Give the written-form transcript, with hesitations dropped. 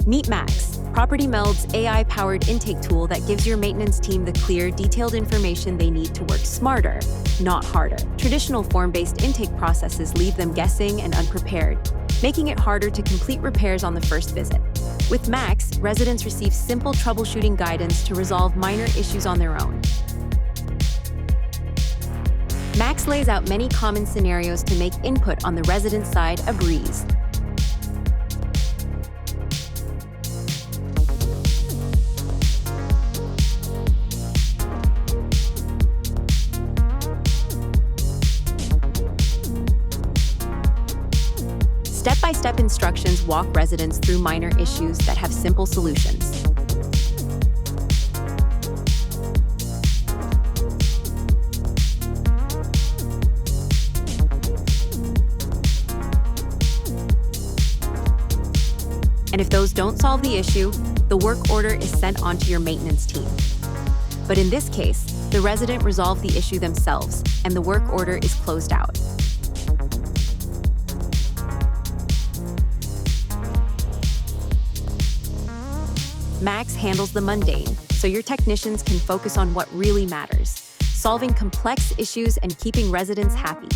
Meet Max, Property Meld's AI-powered intake tool that gives your maintenance team the clear, detailed information they need to work smarter, not harder. Traditional form-based intake processes leave them guessing and unprepared, making it harder to complete repairs on the first visit. With Max, residents receive simple troubleshooting guidance to resolve minor issues on their own. Max lays out many common scenarios to make input on the resident's side a breeze. Step-by-step instructions walk residents through minor issues that have simple solutions. And if those don't solve the issue, the work order is sent on to your maintenance team. But in this case, the resident resolved the issue themselves, and the work order is closed out. Max handles the mundane, so your technicians can focus on what really matters, solving complex issues and keeping residents happy.